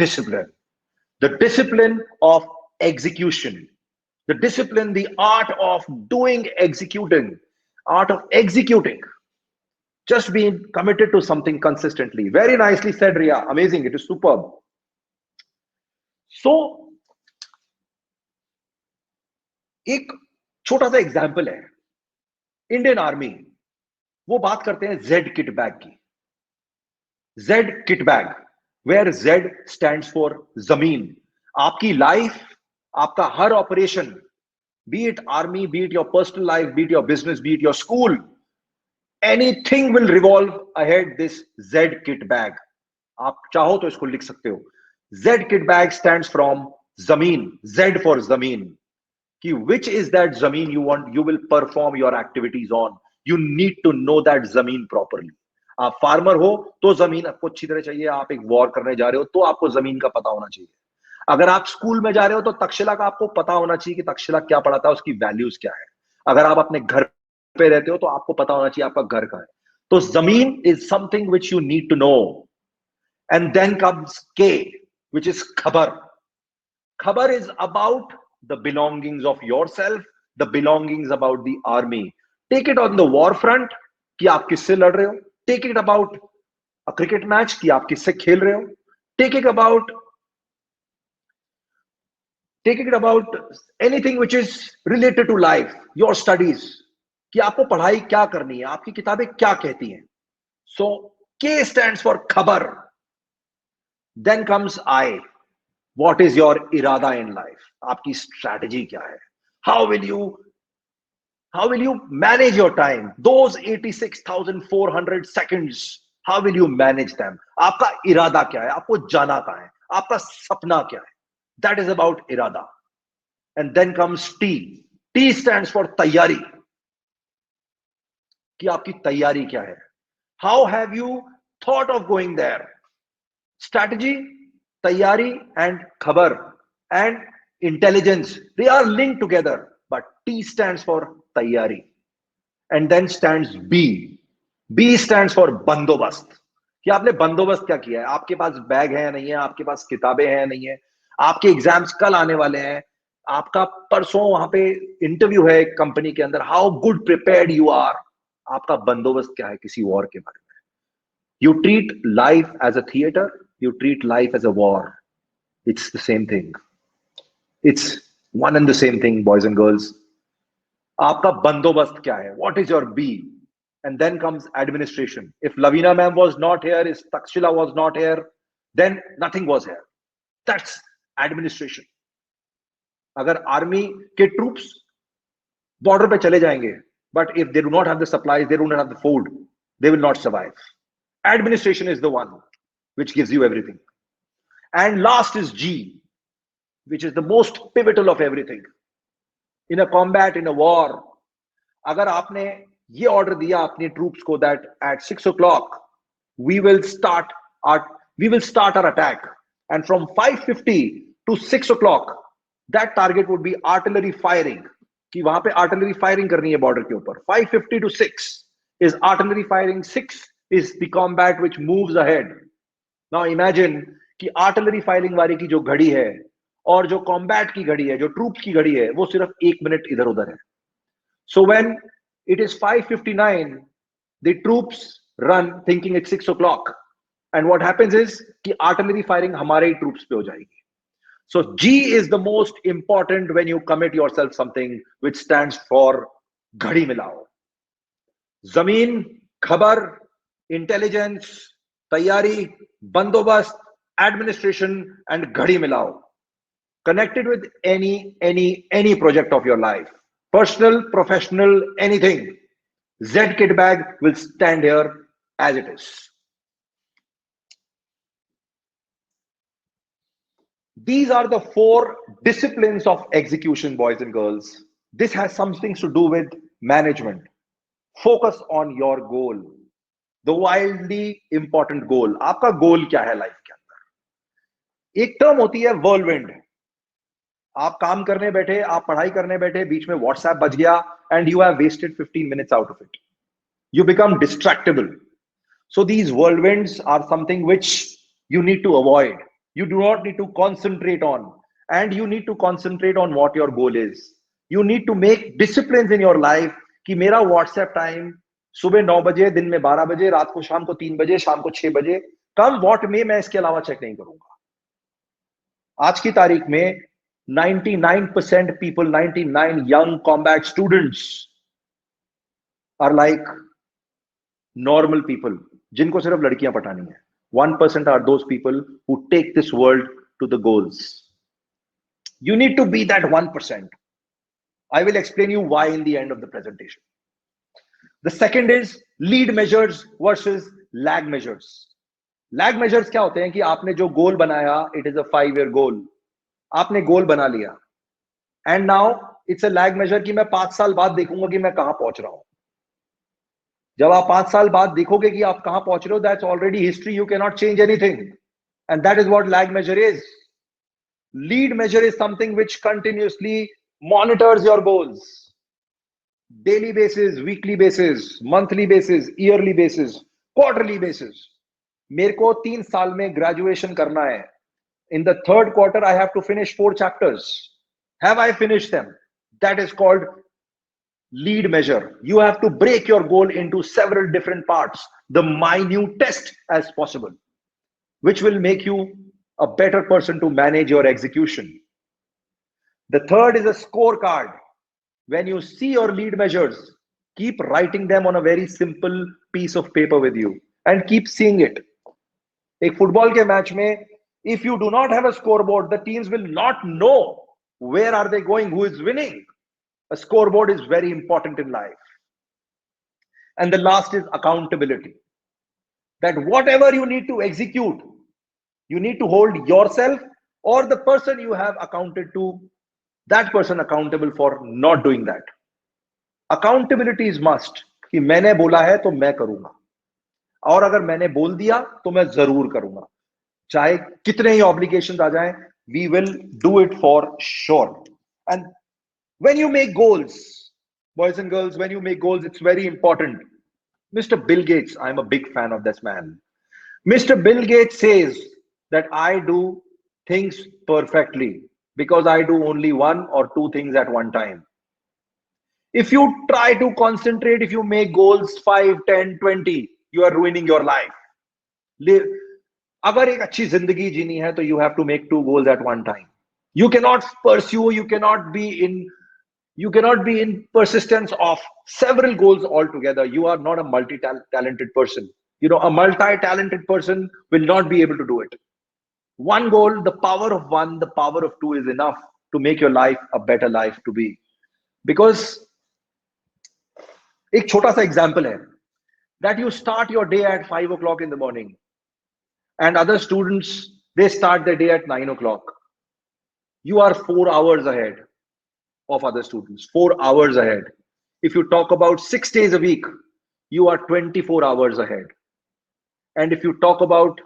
discipline. The discipline of execution, the discipline, the art of doing, executing, art of executing, just being committed to something consistently. Very nicely said, Ria. Amazing. It is superb. So एक छोटा सा example है, Indian army, वो बात करते हैं Z kit bag की. Z kit bag, where Z stands for zameen. आपकी लाइफ, आपका हर operation, be it army, be it your personal life, be it your business, be it your school, anything will revolve ahead this Z kit bag. आप चाहो तो इसको लिख सकते हो. Z kit bag stands from zameen, Z for zameen. कि which is that जमीन you want, you will perform your activities on. You need to know that जमीन properly. आप फार्मर हो तो जमीन आपको अच्छी तरह चाहिए. आप एक वॉर करने जा रहे हो तो आपको जमीन का पता होना चाहिए. अगर आप स्कूल में जा रहे हो तो तक्षशिला का आपको पता होना चाहिए कि तक्षशिला क्या पढ़ाता है, उसकी वैल्यूज क्या है. अगर आप अपने घर पे रहते हो तो आपको पता होना चाहिए आपका घर कहाँ है. तो जमीन is something which you need to know. And then comes K, which is खबर. खबर is about the belongings of yourself, the belongings about the army. Take it on the war front कि आप किससे लड़ रहे हो. Take it about a cricket match कि आप किससे खेल रहे हो. Take it about anything which is related to life, your studies, कि आपको पढ़ाई क्या करनी है, आपकी किताबें क्या कहती हैं. So K stands for खबर. Then comes I. What is your irada in life? आपकी strategy क्या है? How will you manage your time? Those 86,400 seconds, how will you manage them? आपका इरादा क्या है? आपको जाना कहाँ है? आपका सपना क्या है? That is about irada. And then comes T. T stands for तैयारी. कि आपकी तैयारी क्या है? How have you thought of going there? Strategy, तैयारी and खबर and intelligence, they are linked together, but T stands for तैयारी. And then stands B. B stands for बंदोबस्त. कि आपने बंदोबस्त क्या किया है? आपके पास बैग है नहीं है, आपके पास किताबें हैं नहीं है, आपके एग्जाम्स कल आने वाले हैं, आपका परसों वहां पे इंटरव्यू है कंपनी के अंदर. How good prepared you are. आपका बंदोबस्त क्या है किसी वॉर के बारे में? You treat life as a theatre, you treat life as a war. It's the same thing. It's one and the same thing, boys and girls. आपका बंदोबस्त क्या है? What is your B? And then comes administration. If Lavina ma'am was not here, if Takshila was not here, then nothing was here. That's administration. अगर army के troops border पे चले जाएंगे, but if they do not have the supplies, they do not have the food, they will not survive. Administration is the one which gives you everything. And last is G, which is the most pivotal of everything. In a combat, in a war, अगर आपने ये order दिया अपने troops को that at 6 o'clock we will start our attack, and from 5:50 to 6 o'clock that target would be artillery firing, कि वहां पे artillery firing करनी है बॉर्डर के ऊपर. 5:50 to 6 is artillery firing, 6 is the combat which moves ahead. Now imagine कि artillery firing वाली की जो घड़ी है और जो कॉम्बैट की घड़ी है, जो ट्रूप्स की घड़ी है, वो सिर्फ 1 मिनट इधर उधर है. So when it is 5:59, the troops run thinking it's 6 o'clock, and what happens is कि आर्टिलरी फायरिंग हमारे ही ट्रूप्स पे हो जाएगी. So G is the most important when you commit yourself something, which stands for घड़ी मिलाओ. जमीन, खबर, intelligence, तैयारी, बंदोबस्त, administration and घड़ी मिलाओ. Connected with any project of your life, personal, professional, anything, Z Kit Bag will stand here as it is. These are the 4 disciplines of execution, boys and girls. This has some things to do with management. Focus on your goal. The wildly important goal. आपका गोल क्या है life के अंदर? एक term होती है whirlwind. आप काम करने बैठे, आप पढ़ाई करने बैठे, बीच में व्हाट्सएप बज गया and you have wasted 15 minutes out of it. You become distractible. So these whirlwinds are something which you need to avoid. You do not need to concentrate on, and you need to concentrate on what your goal is. You need to make disciplines in your life कि मेरा WhatsApp time सुबह 9 बजे, दिन में 12 बजे, रात को शाम को 3 बजे, शाम को 6 बजे, कम वॉट में मैं इसके अलावा चेक नहीं करूंगा. आज की तारीख में 99% people, 99 young combat students are like normal people, जिनको सिर्फ लड़कियां पटानी है. 1% are those people who take this world to the goals. You need to be that 1%. I will explain you why in the end of the presentation. The second is lead measures versus lag measures. Lag measures क्या होते हैं कि आपने जो गोल बनाया, it is a 5-year goal. आपने गोल बना लिया, and now it's a lag measure कि मैं 5 साल बाद देखूंगा कि मैं कहां पहुंच रहा हूं. जब आप 5 साल बाद देखोगे कि आप कहां पहुंच रहे हो, that's already history. You cannot change anything, and that is what lag measure is. Lead measure is something which continuously monitors your goals. Daily basis, weekly basis, monthly basis, yearly basis, quarterly basis. मेरे को 3 साल में graduation करना है. In the third quarter, I have to finish 4 chapters. Have I finished them? That is called lead measure. You have to break your goal into several different parts, the minutest as possible, which will make you a better person to manage your execution. The third is a scorecard. When you see your lead measures, keep writing them on a very simple piece of paper with you and keep seeing it. एक football के match में, if you do not have a scoreboard, the teams will not know where are they going, who is winning. A scoreboard is very important in life. And the last is accountability. That whatever you need to execute, you need to hold yourself or the person you have accounted to, that person accountable for not doing that. Accountability is must. कि मैंने बोला है तो मैं करूंगा, और अगर मैंने बोल दिया तो मैं जरूर करूंगा, चाहे कितने ही obligations आ जाएं, we will do it for sure. And when you make goals, boys and girls, when you make goals, it's very important. Mr. Bill Gates, I'm a big fan of this man. Mr. Bill Gates says that I do things perfectly because I do only 1 or 2 things at one time. If you try to concentrate, if you make goals 5, 10, 20, you are ruining your life. अगर एक अच्छी जिंदगी जीनी है तो you have to make 2 goals at one time. You cannot pursue, you cannot be in persistence of several goals altogether. You are not a multi-talented person. You know, a multi-talented person will not be able to do it. One goal, the power of 1, the power of 2 is enough to make your life a better life to be. Because एक छोटा सा example है that you start your day at 5 o'clock in the morning and other students, they start their day at 9 o'clock. You are 4 hours ahead of other students, 4 hours ahead. If you talk about 6 days a week, you are 24 hours ahead. And if you talk about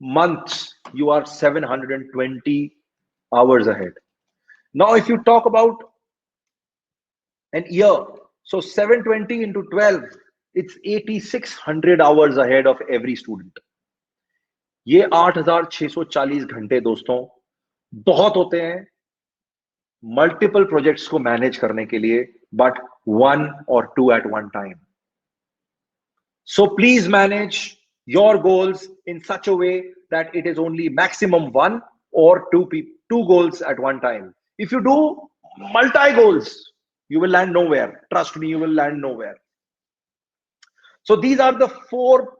months, you are 720 hours ahead. Now, if you talk about an year, so 720 into 12, it's 8600 hours ahead of every student. ये 8640 घंटे दोस्तों बहुत होते हैं multiple projects को manage करने के लिए, but 1 or 2 at one time. So please manage your goals in such a way that it is only maximum 1 or 2 goals at one time. If you do multi goals, you will land nowhere. Trust me, you will land nowhere. So these are the 4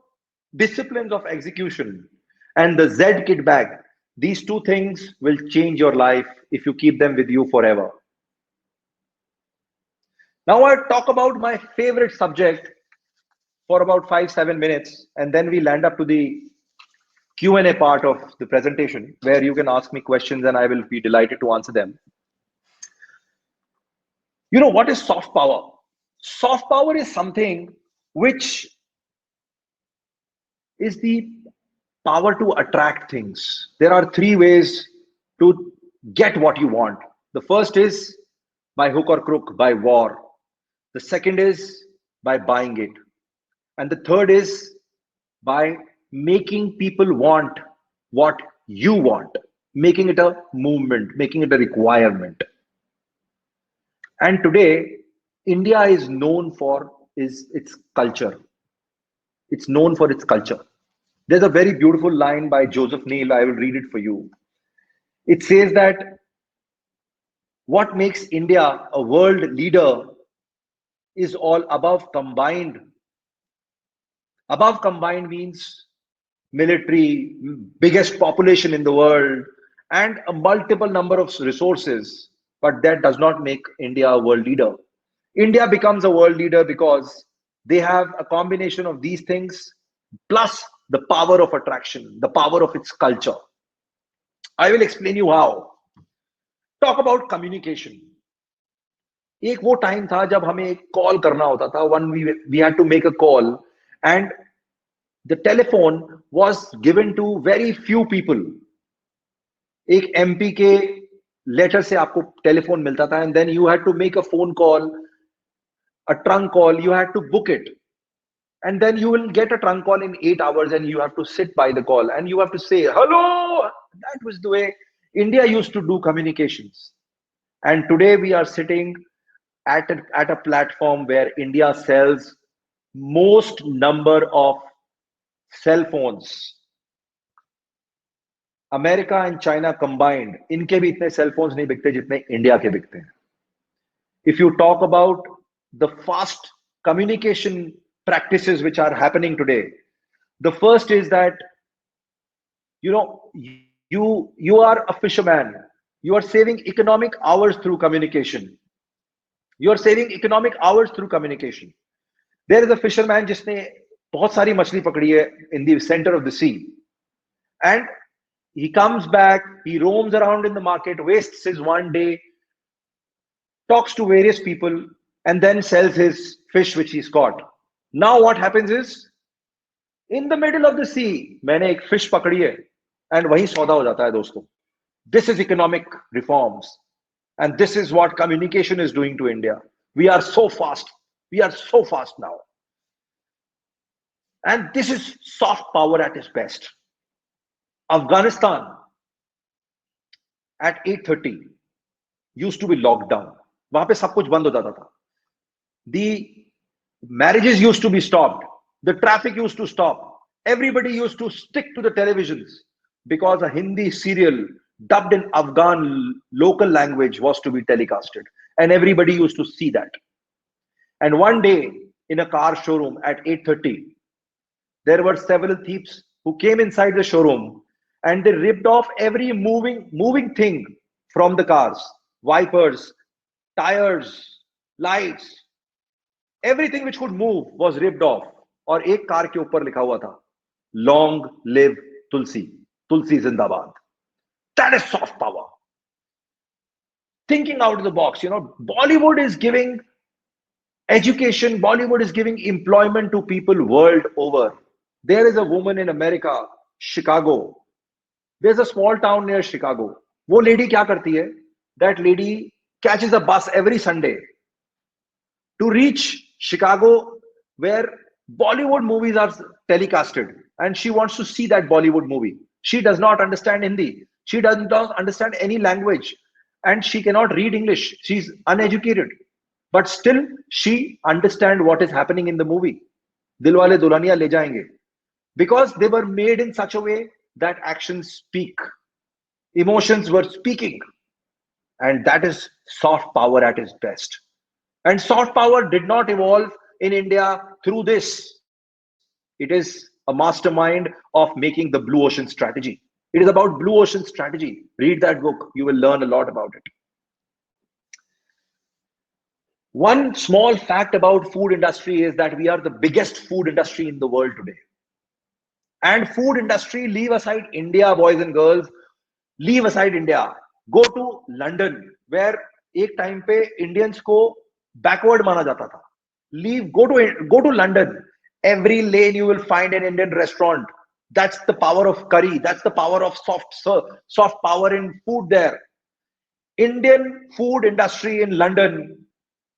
disciplines of execution, and the Z kit bag. These 2 things will change your life if you keep them with you forever. Now I talk about my favorite subject for about 5-7 minutes, and then we land up to the Q&A part of the presentation where you can ask me questions and I will be delighted to answer them. You know, what is soft power? Soft power is something which is the power to attract things. There are 3 ways to get what you want. The first is by hook or crook, by war. The second is by buying it. And the third is by making people want what you want, making it a movement, making it a requirement. And today, India is known for is its culture. It's known for its culture. There's a very beautiful line by Joseph Neal. I will read it for you. It says that what makes India a world leader is all above combined. Above combined means military, biggest population in the world, and a multiple number of resources. But that does not make India a world leader. India becomes a world leader because they have a combination of these things plus the power of attraction, the power of its culture. I will explain you how. Talk about communication. एक वो time था जब हमें एक call करना होता था, when we had to make a call, and the telephone was given to very few people. एक एमपी के लेटर से आपको टेलीफोन मिलता था, and then you had to make a phone call, a trunk call, you had to book it, and then you will get a trunk call in 8 hours, and you have to sit by the call and you have to say hello. That was the way India used to do communications. And today we are sitting at a platform where India sells most number of cell phones. America and China combined, इनके भी इतने cell phones नहीं बिकते जितने India के बिकते हैं. If you talk about the fast communication practices which are happening today, the first is that you are a fisherman, you are saving economic hours through communication. There is a fisherman जिसने बहुत सारी मछली पकड़ी है in the center of the sea, and he comes back, he roams around in the market, wastes his one day, talks to various people, and then sells his fish which he's caught. Now what happens is, in the middle of the sea, मैंने एक fish पकड़ी है, and वही सौदा हो जाता है दोस्तों. This is economic reforms, and this is what communication is doing to India. We are so fast. We are so fast now. And this is soft power at its best. Afghanistan at 8:30 used to be locked down. वहां पे सब कुछ बंद हो जाता था. The marriages used to be stopped. The traffic used to stop. Everybody used to stick to the televisions because a Hindi serial dubbed in Afghan local language was to be telecasted. And everybody used to see that. And one day in a car showroom at 8:30, there were several thieves who came inside the showroom, and they ripped off every moving thing from the cars. Wipers, tires, lights, everything which could move was ripped off. और एक car के ऊपर लिखा हुआ था, long live Tulsi, Tulsi Zindabad. That is soft power. Thinking out of the box. Bollywood is giving education, Bollywood is giving employment to people world over. There is a woman in America, Chicago. There's a small town near Chicago. वो lady क्या करती है? That lady catches a bus every Sunday to reach Chicago, where Bollywood movies are telecasted, and she wants to see that Bollywood movie. She does not understand Hindi. She does not understand any language, and she cannot read English. She's uneducated, but still she understands what is happening in the movie. Dilwale Dulhaniya Le Jayenge, because they were made in such a way that actions speak, emotions were speaking, and that is soft power at its best. And soft power did not evolve in India through this. It is a mastermind of making the Blue Ocean Strategy. It is about Blue Ocean Strategy. Read that book. You will learn a lot about it. One small fact about food industry is that we are the biggest food industry in the world today. And food industry, leave aside India, boys and girls, leave aside India. Go to London, where एक time पे Indians को backward माना जाता था. Go to London. Every lane you will find an Indian restaurant. That's the power of curry. That's the power of soft power in food there. Indian food industry in London,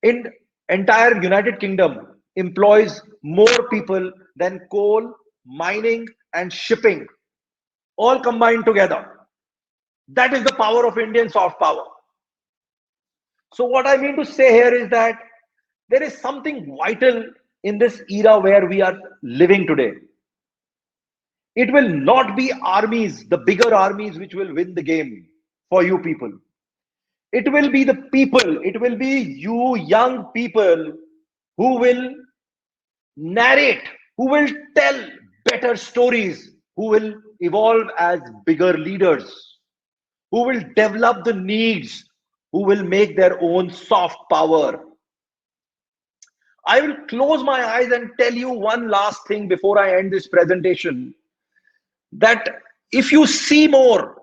in entire United Kingdom, employs more people than coal, mining, and shipping all combined together. That is the power of Indian soft power. So what I mean to say here is that there is something vital in this era where we are living today. It will not be armies, the bigger armies, which will win the game for you people. It will be the people, it will be you young people who will narrate, who will tell better stories, who will evolve as bigger leaders, who will develop the needs, who will make their own soft power. I will close my eyes and tell you one last thing before I end this presentation, that if you see more,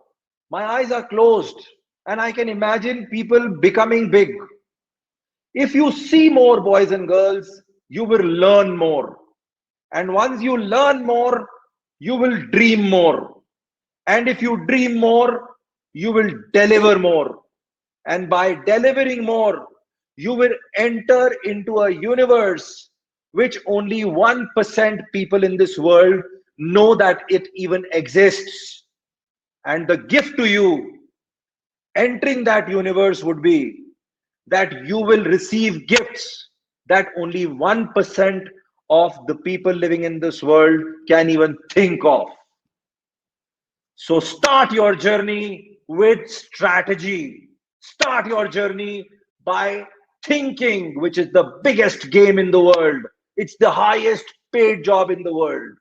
my eyes are closed and I can imagine people becoming big. If you see more, boys and girls, you will learn more. And once you learn more, you will dream more. And if you dream more, you will deliver more. And by delivering more, you will enter into a universe which only 1% people in this world know that it even exists. And the gift to you entering that universe would be that you will receive gifts that only 1% of the people living in this world can even think of. So start your journey with strategy. Start your journey by thinking, which is the biggest game in the world. It's the highest paid job in the world.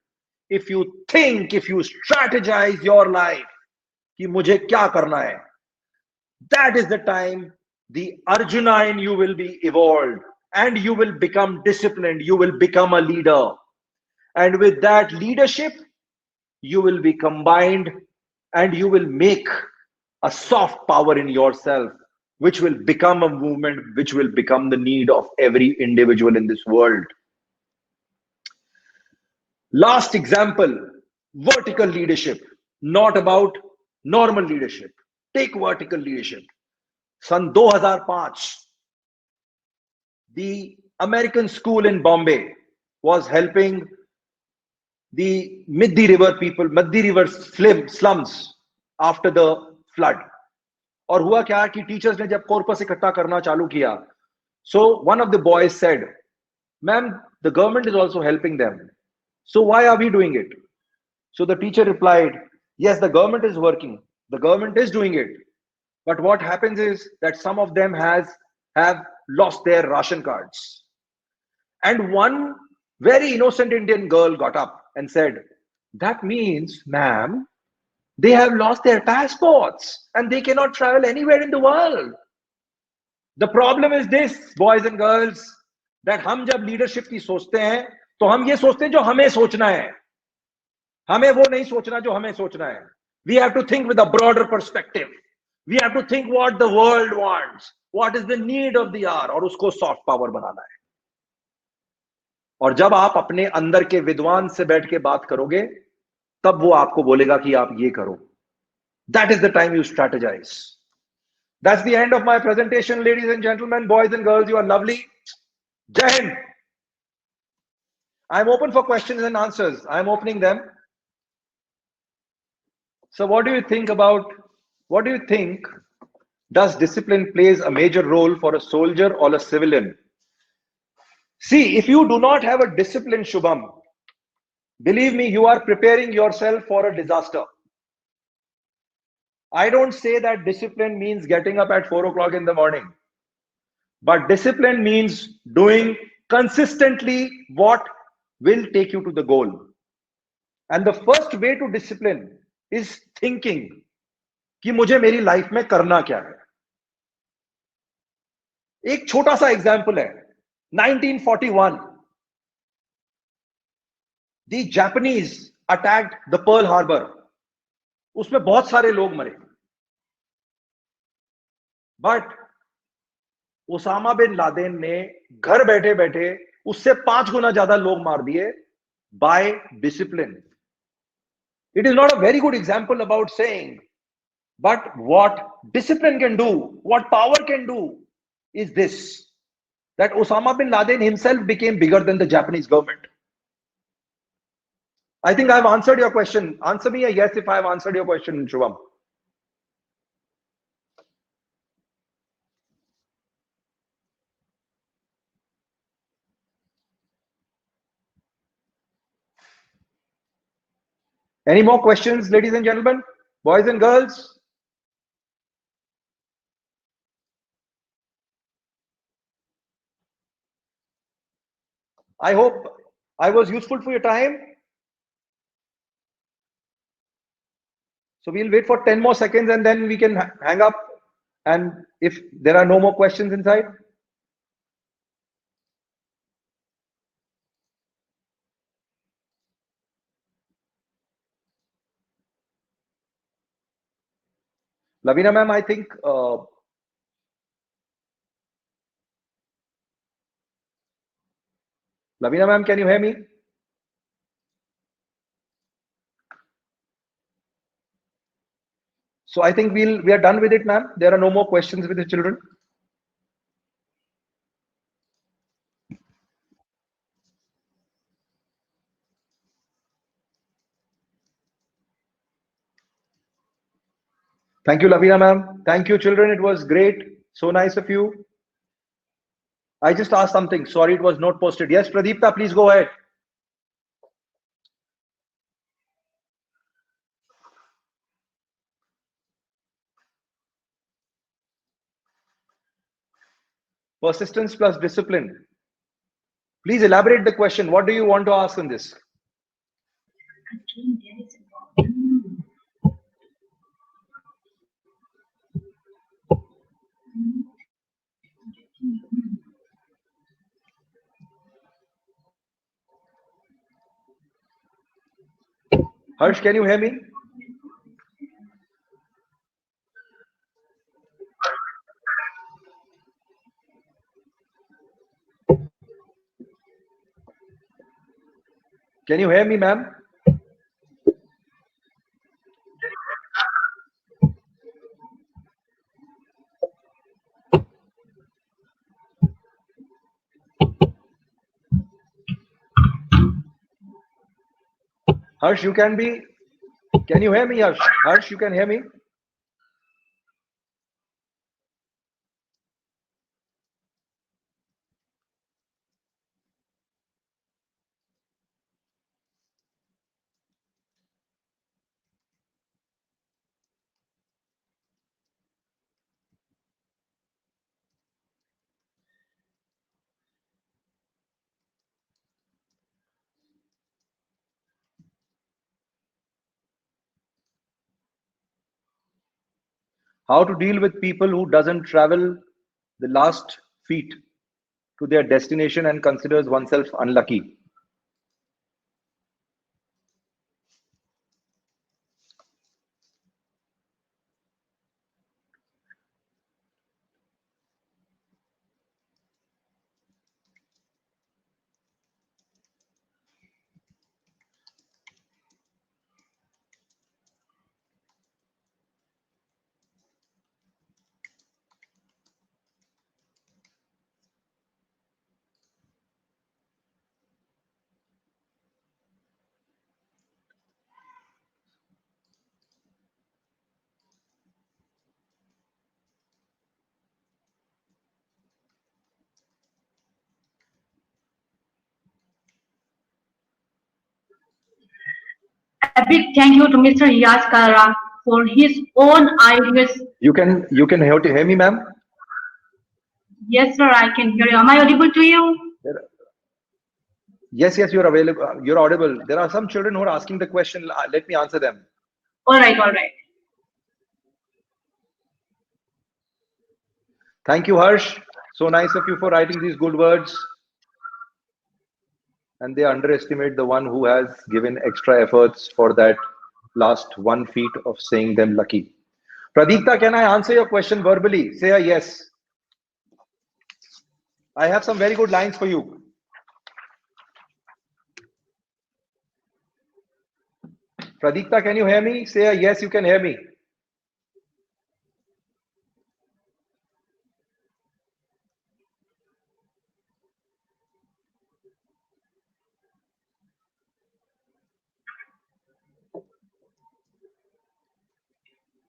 If you think, if you strategize your life, कि मुझे क्या करना है, that is the time the Arjuna in you will be evolved and you will become disciplined. You will become a leader. And with that leadership, you will be combined and you will make a soft power in yourself, which will become a movement, which will become the need of every individual in this world. Last example, vertical leadership, not about normal leadership. Take vertical leadership. San 2005, the American school in Bombay was helping the Middi River people, Middi River slums after the flood. और हुआ क्या कि teachers ने जब corpus इकट्ठा करना चालू किया, so one of the boys said, "Ma'am, the government is also helping them. So why are we doing it?" So the teacher replied, "Yes, the government is working. The government is doing it. But what happens is that some of them have lost their ration cards." And one very innocent Indian girl got up and said, "That means, ma'am, they have lost their passports and they cannot travel anywhere in the world." The problem is this, boys and girls, that हम जब leadership की सोचते हैं, तो हम ये सोचते हैं जो हमें सोचना है. हमें वो नहीं सोचना जो हमें सोचना है. We have to think with a broader perspective. We have to think what the world wants, what is the need of the hour, और उसको soft power बनाना है. और जब आप अपने अंदर के विद्वान से बैठ के बात करोगे, तब वो आपको बोलेगा कि आप ये करो. That is the time you strategize. That's the end of my presentation, ladies and gentlemen, boys and girls. You are lovely. Jai Hind. I'm open for questions and answers. I'm opening them. So what do you think does discipline plays a major role for a soldier or a civilian? See, if you do not have a discipline, Shubham, believe me, you are preparing yourself for a disaster. I don't say that discipline means getting up at 4 o'clock in the morning, but discipline means doing consistently what will take you to the goal. And the first way to discipline is thinking कि मुझे मेरी life में करना क्या है. एक छोटा सा एग्जाम्पल है. 1941, the Japanese attacked the Pearl Harbor. उसमें बहुत सारे लोग मरे, बट ओसामा बिन लादेन ने घर बैठे बैठे उससे 5 गुना ज्यादा लोग मार दिए by discipline. It is not a very good example about saying, but what discipline can do, what power can do is this, that Osama bin Laden himself became bigger than the Japanese government. I think I've answered your question. Answer me a yes if I've answered your question, Shubham. Any more questions, ladies and gentlemen, boys and girls? I hope I was useful for your time. So we'll wait for 10 more seconds and then we can hang up. And if there are no more questions inside, Lavina ma'am, I think, Lavina ma'am, can you hear me? So I think we are done with it, ma'am. There are no more questions with the children. Thank you, Lavina ma'am. Thank you, children. It was great. So nice of you. I just asked something. Sorry, it was not posted. Yes, Pradeepta, please go ahead. Persistence plus discipline. Please elaborate the question. What do you want to ask in this? Again, there is a problem. Harsh, can you hear me? Can you hear me, ma'am? Harsh, you can be. Can you hear me, Harsh? Harsh, you can hear me? How to deal with people who doesn't travel the last feet to their destination and considers oneself unlucky. A big thank you to Mr. Yas Kara for his own ideas. You can hear me, ma'am? Yes, sir, I can hear you. Am I audible to you? Yes, yes, you're available. You're audible. There are some children who are asking the question. Let me answer them. All right, all right. Thank you, Harsh. So nice of you for writing these good words. And they underestimate the one who has given extra efforts for that last 1 feet of saying them lucky. Pradikta, can I answer your question verbally? Say a yes. I have some very good lines for you. Pradikta, can you hear me? Say a yes, you can hear me.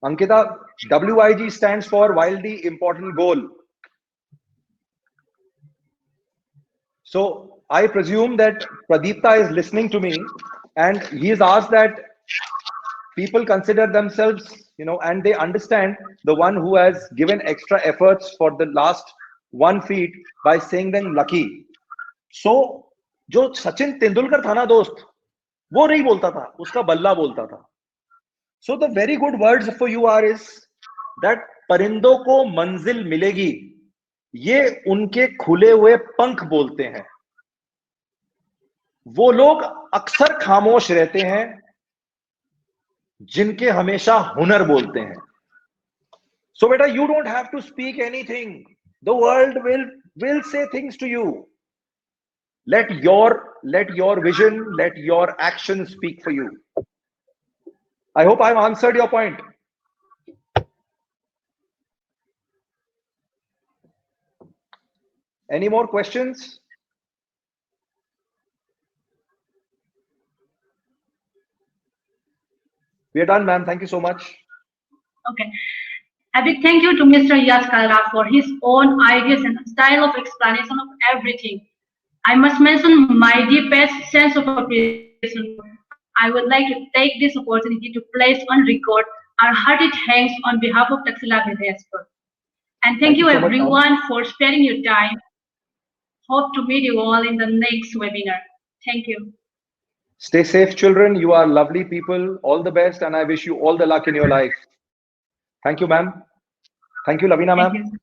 Ankita, WIG stands for Wildly Important Goal. So I presume that Pradeepta is listening to me, and he has asked that people consider themselves, and they understand the one who has given extra efforts for the last 1 feet by saying them lucky. So जो सचिन तेंदुलकर था ना दोस्त, वो नहीं बोलता था, उसका बल्ला बोलता था. So the very good words for you are is that परिंदों को मंजिल मिलेगी, ये उनके खुले हुए पंख बोलते हैं. वो लोग अक्सर खामोश रहते हैं जिनके हमेशा हुनर बोलते हैं. So beta, you don't have to speak anything. The world will say things to you. Let your vision, let your actions speak for you. I hope I've answered your point. Any more questions? We are done, ma'am. Thank you so much. Okay. A big thank you to Mr. Yash Kalra for his own ideas and style of explanation of everything. I must mention my deepest sense of appreciation. I would like to take this opportunity to place on record our hearty thanks on behalf of Taxila Expert. And thank you so much, everyone for sparing your time. Hope to meet you all in the next webinar. Thank you. Stay safe, children. You are lovely people. All the best, and I wish you all the luck in your life. Thank you, ma'am. Thank you, Lavina, ma'am.